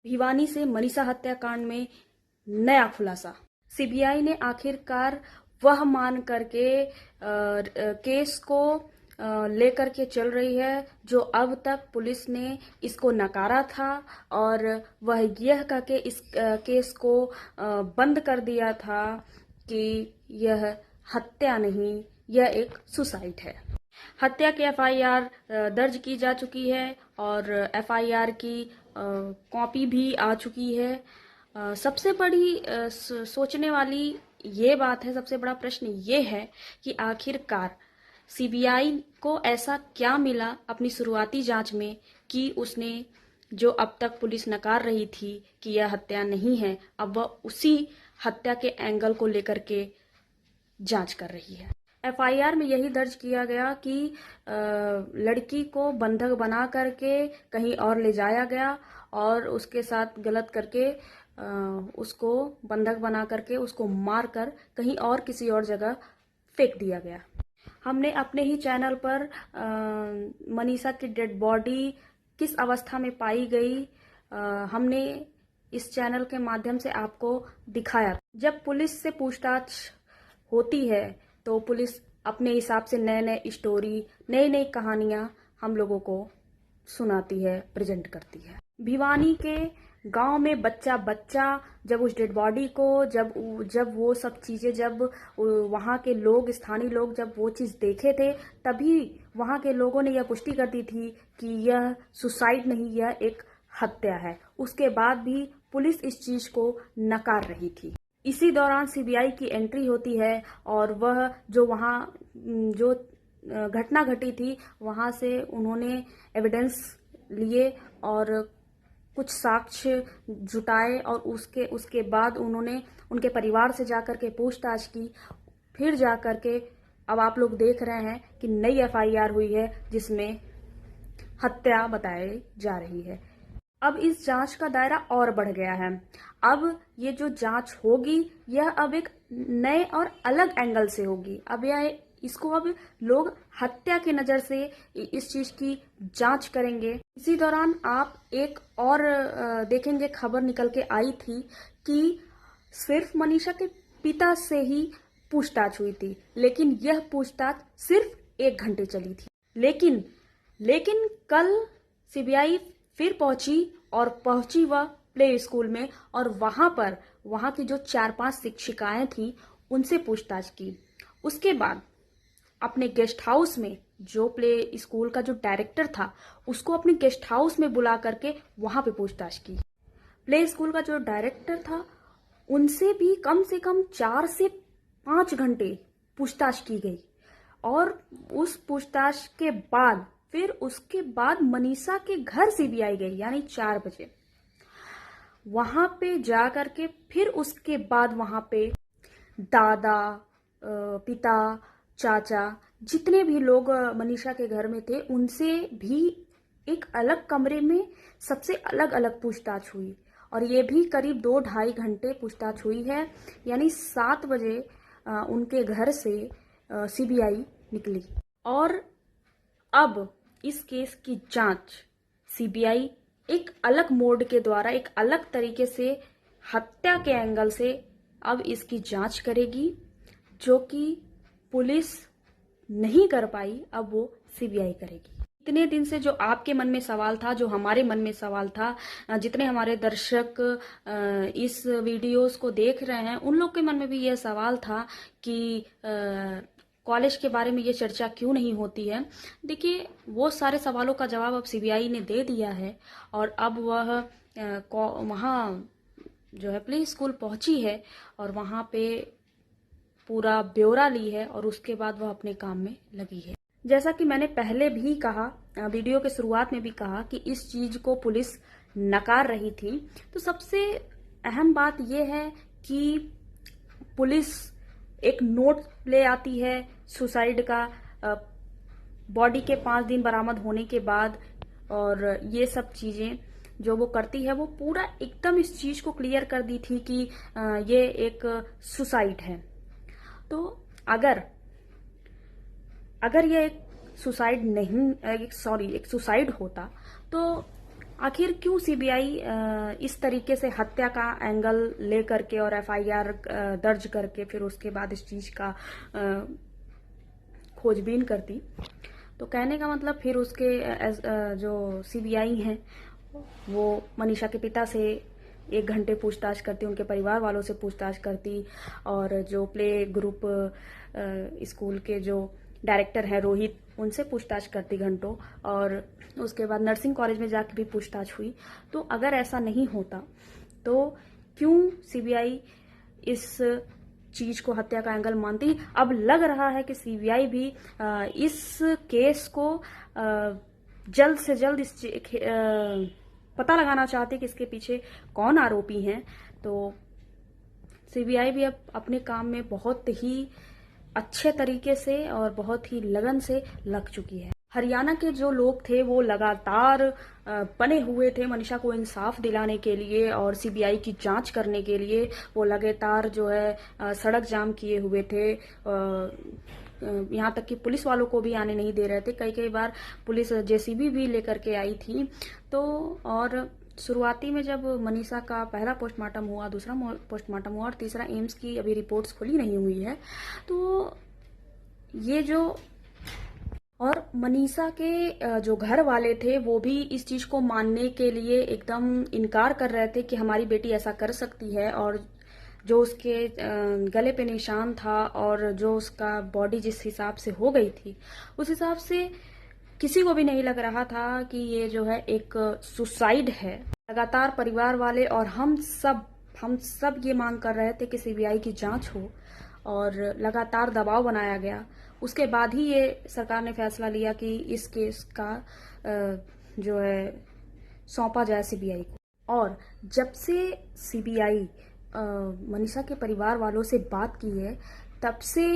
भिवानी से मनीषा हत्याकांड में नया खुलासा। सीबीआई ने आखिरकार वह मान करके केस को लेकर के चल रही है जो अब तक पुलिस ने इसको नकारा था, और वह यह कह के इस केस को बंद कर दिया था कि यह हत्या नहीं, यह एक सुसाइड है। हत्या की एफआईआर दर्ज की जा चुकी है और एफआईआर की कॉपी भी आ चुकी है। सबसे बड़ी सोचने वाली ये बात है, सबसे बड़ा प्रश्न ये है कि आखिरकार सीबीआई को ऐसा क्या मिला अपनी शुरुआती जांच में कि उसने जो अब तक पुलिस नकार रही थी कि यह हत्या नहीं है, अब वह उसी हत्या के एंगल को लेकर के जांच कर रही है। एफआईआर में यही दर्ज किया गया कि लड़की को बंधक बना करके कहीं और ले जाया गया और उसके साथ गलत करके उसको बंधक बना करके उसको मार कर कहीं और किसी और जगह फेंक दिया गया। हमने अपने ही चैनल पर मनीषा की डेड बॉडी किस अवस्था में पाई गई, हमने इस चैनल के माध्यम से आपको दिखाया। जब पुलिस से पूछताछ होती है तो पुलिस अपने हिसाब से नए नए स्टोरी, नई नई कहानियां हम लोगों को सुनाती है, प्रेजेंट करती है। भिवानी के गांव में बच्चा बच्चा जब उस डेड बॉडी को जब वो सब चीजें, जब वहां के लोग, स्थानीय लोग जब वो चीज देखे थे, तभी वहां के लोगों ने यह पुष्टि कर दी थी कि यह सुसाइड नहीं, यह एक हत्या है। उसके बाद भी पुलिस इस चीज को नकार रही थी। इसी दौरान सीबीआई की एंट्री होती है और वह जो वहाँ जो घटना घटी थी वहाँ से उन्होंने एविडेंस लिए और कुछ साक्ष्य जुटाए और उसके बाद उन्होंने उनके परिवार से जाकर के पूछताछ की। फिर जाकर के अब आप लोग देख रहे हैं कि नई एफआईआर हुई है जिसमें हत्या बताई जा रही है। अब इस जांच का दायरा और बढ़ गया है। अब ये जो जांच होगी यह अब एक नए और अलग एंगल से होगी। अब इसको अब लोग हत्या की नजर से इस चीज की जांच करेंगे। इसी दौरान आप एक और देखेंगे, खबर निकल के आई थी कि सिर्फ मनीषा के पिता से ही पूछताछ हुई थी, लेकिन यह पूछताछ सिर्फ 1 घंटे चली थी। लेकिन कल सीबीआई फिर पहुंची और पहुंची वह प्ले स्कूल में और वहां की जो 4-5 शिक्षिकाएं थी उनसे पूछताछ की। उसके बाद अपने गेस्ट हाउस में जो प्ले स्कूल का जो डायरेक्टर था उसको अपने गेस्ट हाउस में बुला करके वहां पे पूछताछ की। प्ले स्कूल का जो डायरेक्टर था उनसे भी कम से कम 4 से 5 घंटे पूछताछ की गई और उस पूछताछ के बाद फिर उसके बाद मनीषा के घर सीबीआई गई, यानी 4 बजे वहां पे जा करके फिर उसके बाद वहां पे दादा, पिता, चाचा, जितने भी लोग मनीषा के घर में थे उनसे भी एक अलग कमरे में सबसे अलग अलग पूछताछ हुई और ये भी करीब 2-2.5 घंटे पूछताछ हुई है। यानी 7 बजे उनके घर से सीबीआई निकली और अब इस केस की जांच सीबीआई एक अलग मोड के द्वारा, एक अलग तरीके से, हत्या के एंगल से अब इसकी जांच करेगी, जो कि पुलिस नहीं कर पाई, अब वो सीबीआई करेगी। इतने दिन से जो आपके मन में सवाल था, जो हमारे मन में सवाल था, जितने हमारे दर्शक इस वीडियोस को देख रहे हैं उन लोग के मन में भी यह सवाल था कि कॉलेज के बारे में ये चर्चा क्यों नहीं होती है। देखिए, वो सारे सवालों का जवाब अब सीबीआई ने दे दिया है और अब वह वहाँ जो है प्ले स्कूल पहुंची है और वहाँ पे पूरा ब्यौरा ली है और उसके बाद वह अपने काम में लगी है। जैसा कि मैंने पहले भी कहा, वीडियो के शुरुआत में भी कहा कि इस चीज को पुलिस नकार रही थी, तो सबसे अहम बात यह है कि पुलिस एक नोट ले आती है सुसाइड का बॉडी के 5 दिन बरामद होने के बाद, और ये सब चीजें जो वो करती है वो पूरा एकदम इस चीज को क्लियर कर दी थी कि ये एक सुसाइड है। तो अगर ये एक सुसाइड नहीं, एक सुसाइड होता तो आखिर क्यों सीबीआई इस तरीके से हत्या का एंगल ले करके और एफआईआर दर्ज करके फिर उसके बाद इस चीज का खोजबीन करती। तो कहने का मतलब फिर उसके जो सीबीआई हैं वो मनीषा के पिता से 1 घंटे पूछताछ करती, उनके परिवार वालों से पूछताछ करती, और जो प्ले ग्रुप स्कूल के जो डायरेक्टर हैं रोहित, उनसे पूछताछ करती घंटों, और उसके बाद नर्सिंग कॉलेज में जाके भी पूछताछ हुई। तो अगर ऐसा नहीं होता तो क्यों सीबीआई इस चीज को हत्या का एंगल मानती? अब लग रहा है कि सीबीआई भी इस केस को जल्द से जल्द पता लगाना चाहती कि इसके पीछे कौन आरोपी हैं। तो सीबीआई भी अब अपने काम में बहुत ही अच्छे तरीके से और बहुत ही लगन से लग चुकी है। हरियाणा के जो लोग थे वो लगातार बने हुए थे मनीषा को इंसाफ दिलाने के लिए और सीबीआई की जांच करने के लिए। वो लगातार जो है सड़क जाम किए हुए थे, यहाँ तक कि पुलिस वालों को भी आने नहीं दे रहे थे। कई बार पुलिस जेसीबी भी लेकर के आई थी। तो और शुरुआती में जब मनीषा का पहला पोस्टमार्टम हुआ, दूसरा पोस्टमार्टम हुआ और तीसरा एम्स की अभी रिपोर्ट्स खुली नहीं हुई है, तो ये जो और मनीषा के जो घर वाले थे वो भी इस चीज को मानने के लिए एकदम इनकार कर रहे थे कि हमारी बेटी ऐसा कर सकती है। और जो उसके गले पे निशान था और जो उसका बॉडी जिस हिसाब से हो गई थी, उस हिसाब से किसी को भी नहीं लग रहा था कि ये जो है एक सुसाइड है। लगातार परिवार वाले और हम सब ये मांग कर रहे थे कि सीबीआई की जांच हो, और लगातार दबाव बनाया गया। उसके बाद ही ये सरकार ने फैसला लिया कि इस केस का जो है सौंपा जाए सीबीआई को। और जब से सीबीआई मनीषा के परिवार वालों से बात की है, तब से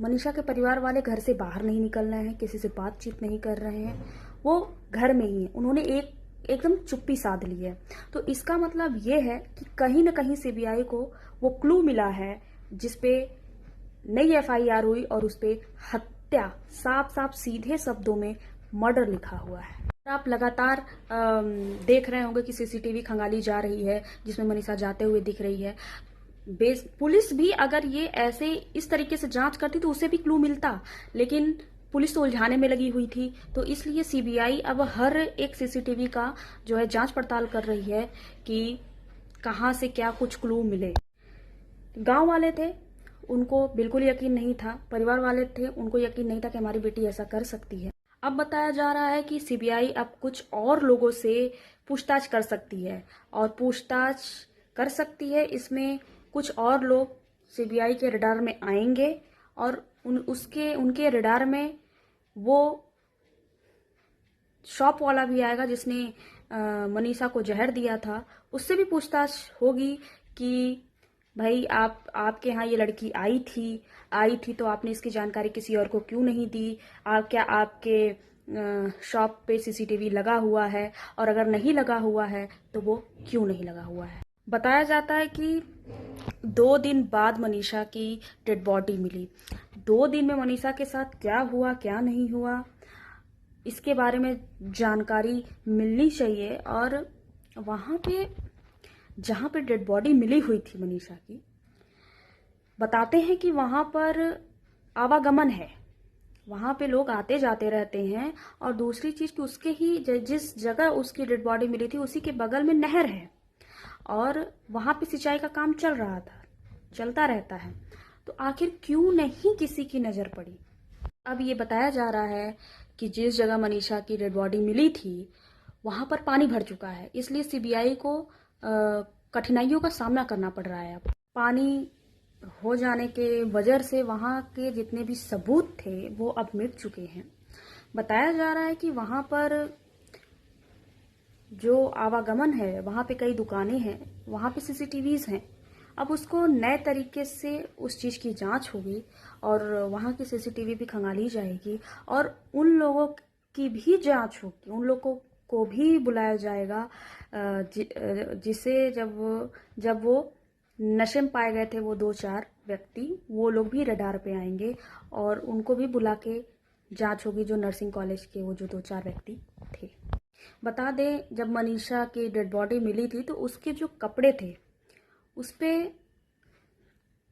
मनीषा के परिवार वाले घर से बाहर नहीं निकल रहे हैं, किसी से बातचीत नहीं कर रहे हैं, वो घर में ही है। उन्होंने एकदम चुप्पी साध ली है। तो इसका मतलब ये है कि कहीं ना कहीं सीबीआई को वो क्लू मिला है जिसपे नई एफआईआर हुई और उसपे हत्या साफ सीधे शब्दों में मर्डर लिखा हुआ है। आप लगातार देख रहे होंगे कि सीसीटीवी खंगाली जा रही है जिसमें मनीषा जाते हुए दिख रही है। पुलिस भी अगर ये ऐसे इस तरीके से जांच करती तो उसे भी क्लू मिलता, लेकिन पुलिस तो उलझाने में लगी हुई थी। तो इसलिए सीबीआई अब हर एक सीसीटीवी का जो है जांच पड़ताल कर रही है कि कहां से क्या कुछ क्लू मिले। गांव वाले थे, उनको बिल्कुल यकीन नहीं था। परिवार वाले थे, उनको यकीन नहीं था कि हमारी बेटी ऐसा कर सकती है। अब बताया जा रहा है कि सीबीआई अब कुछ और लोगों से पूछताछ कर सकती है, और पूछताछ कर सकती है इसमें कुछ और लोग सीबीआई के रडार में आएंगे, और उनके रडार में वो शॉप वाला भी आएगा जिसने मनीषा को जहर दिया था। उससे भी पूछताछ होगी कि भाई आपके यहाँ ये लड़की आई थी तो आपने इसकी जानकारी किसी और को क्यों नहीं दी? क्या आपके शॉप पे सीसीटीवी लगा हुआ है? और अगर नहीं लगा हुआ है तो वो क्यों नहीं लगा हुआ है? बताया जाता है कि 2 दिन बाद मनीषा की डेड बॉडी मिली। 2 दिन में मनीषा के साथ क्या हुआ क्या नहीं हुआ, इसके बारे में जानकारी मिलनी चाहिए। और वहां पे जहां पे डेड बॉडी मिली हुई थी मनीषा की, बताते हैं कि वहां पर आवागमन है, वहां पे लोग आते जाते रहते हैं। और दूसरी चीज कि उसके ही जिस जगह उसकी डेड बॉडी मिली थी उसी के बगल में नहर है, और वहां पे सिंचाई का काम चलता रहता है। तो आखिर क्यों नहीं किसी की नजर पड़ी? अब ये बताया जा रहा है कि जिस जगह मनीषा की डेड बॉडी मिली थी वहां पर पानी भर चुका है, इसलिए सीबीआई को कठिनाइयों का सामना करना पड़ रहा है। अब पानी हो जाने के वजह से वहां के जितने भी सबूत थे वो अब मिट चुके हैं। बताया जा रहा है कि वहां पर जो आवागमन है, वहां पे कई दुकानें हैं, वहां पे सीसीटीवीज हैं। अब उसको नए तरीके से उस चीज की जांच होगी और वहां की सीसीटीवी भी खंगाली जाएगी, और उन लोगों की भी जांच होगी, उन लोगों को भी बुलाया जाएगा जिसे जब वो नशे में पाए गए थे वो 2-4 व्यक्ति, वो लोग भी रडार पे आएंगे और उनको भी बुला के जांच होगी, जो नर्सिंग कॉलेज के वो जो 2-4 व्यक्ति थे। बता दें, जब मनीषा की डेड बॉडी मिली थी तो उसके जो कपड़े थे उस पे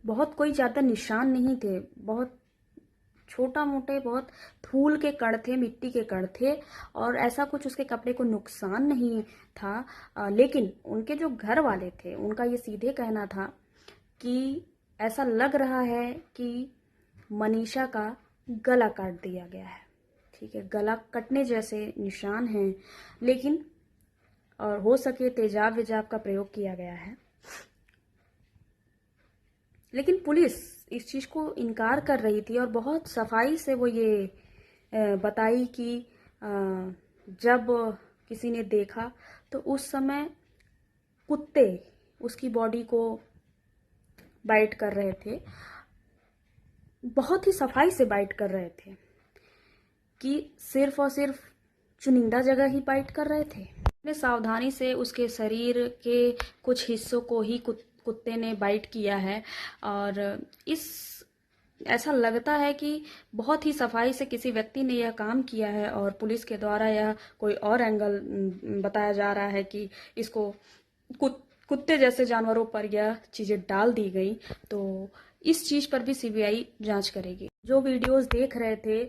बहुत कोई ज़्यादा निशान नहीं थे, बहुत छोटा मोटे बहुत धूल के कण थे, मिट्टी के कण थे, और ऐसा कुछ उसके कपड़े को नुकसान नहीं था। लेकिन उनके जो घर वाले थे उनका ये सीधे कहना था कि ऐसा लग रहा है कि मनीषा का गला काट दिया गया है। ठीक है, गला कटने जैसे निशान हैं, लेकिन और हो सके तेजाब वेजाब का प्रयोग किया गया है। लेकिन पुलिस इस चीज़ को इनकार कर रही थी और बहुत सफाई से वो ये बताई कि जब किसी ने देखा तो उस समय कुत्ते उसकी बॉडी को बाइट कर रहे थे, बहुत ही सफाई से बाइट कर रहे थे कि सिर्फ और सिर्फ चुनिंदा जगह ही बाइट कर रहे थे। ने सावधानी से उसके शरीर के कुछ हिस्सों को ही कुत्ते ने बाइट किया है, और ऐसा लगता है कि बहुत ही सफाई से किसी व्यक्ति ने यह काम किया है, और पुलिस के द्वारा यह कोई और एंगल बताया जा रहा है कि इसको कुत्ते जैसे जानवरों पर यह चीज़ें डाल दी गई। तो इस चीज़ पर भी सीबीआई जांच करेगी। जो वीडियोस देख रहे थे,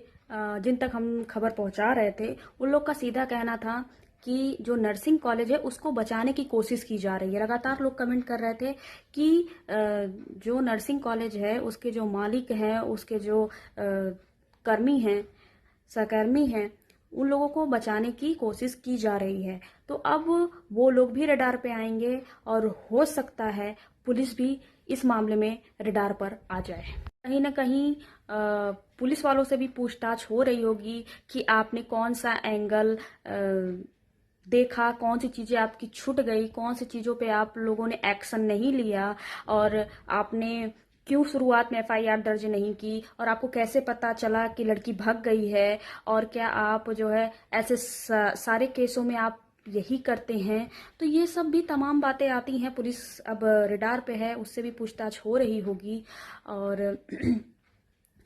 जिन तक हम खबर पहुंचा रहे थे, उन लोग का सीधा कहना था कि जो नर्सिंग कॉलेज है उसको बचाने की कोशिश की जा रही है। लगातार लोग कमेंट कर रहे थे कि जो नर्सिंग कॉलेज है उसके जो मालिक हैं, उसके जो कर्मी हैं, सहकर्मी हैं, उन लोगों को बचाने की कोशिश की जा रही है। तो अब वो लोग भी रडार पे आएंगे और हो सकता है पुलिस भी इस मामले में रडार पर आ जाए। कहीं ना कहीं पुलिस वालों से भी पूछताछ हो रही होगी कि आपने कौन सा एंगल देखा, कौन सी चीज़ें आपकी छूट गई, कौन सी चीज़ों पे आप लोगों ने एक्शन नहीं लिया, और आपने क्यों शुरुआत में एफआईआर दर्ज नहीं की, और आपको कैसे पता चला कि लड़की भाग गई है, और क्या आप जो है ऐसे सारे केसों में आप यही करते हैं। तो ये सब भी तमाम बातें आती हैं। पुलिस अब रडार पे है, उससे भी पूछताछ हो रही होगी। और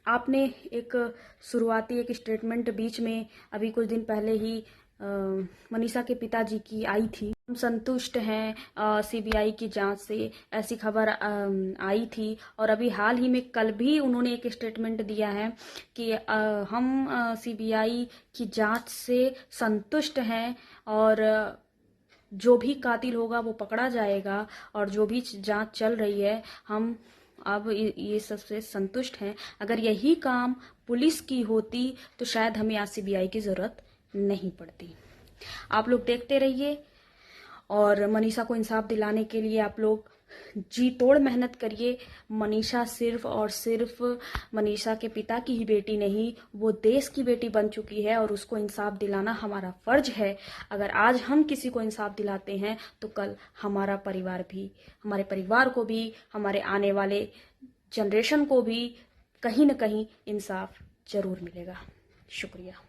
आपने एक शुरुआती एक स्टेटमेंट बीच में अभी कुछ दिन पहले ही मनीषा के पिताजी की आई थी, हम संतुष्ट हैं सीबीआई की जांच से, ऐसी खबर आई थी। और अभी हाल ही में कल भी उन्होंने एक स्टेटमेंट दिया है कि हम सीबीआई की जांच से संतुष्ट हैं, और जो भी कातिल होगा वो पकड़ा जाएगा, और जो भी जांच चल रही है हम अब ये सबसे संतुष्ट हैं। अगर यही काम पुलिस की होती तो शायद हमें आज सीबीआई की ज़रूरत नहीं पड़ती। आप लोग देखते रहिए, और मनीषा को इंसाफ दिलाने के लिए आप लोग जी तोड़ मेहनत करिए। मनीषा सिर्फ और सिर्फ मनीषा के पिता की ही बेटी नहीं, वो देश की बेटी बन चुकी है, और उसको इंसाफ दिलाना हमारा फर्ज है। अगर आज हम किसी को इंसाफ दिलाते हैं तो कल हमारा परिवार भी, हमारे परिवार को भी, हमारे आने वाले जनरेशन को भी कहीं न कहीं इंसाफ जरूर मिलेगा। शुक्रिया।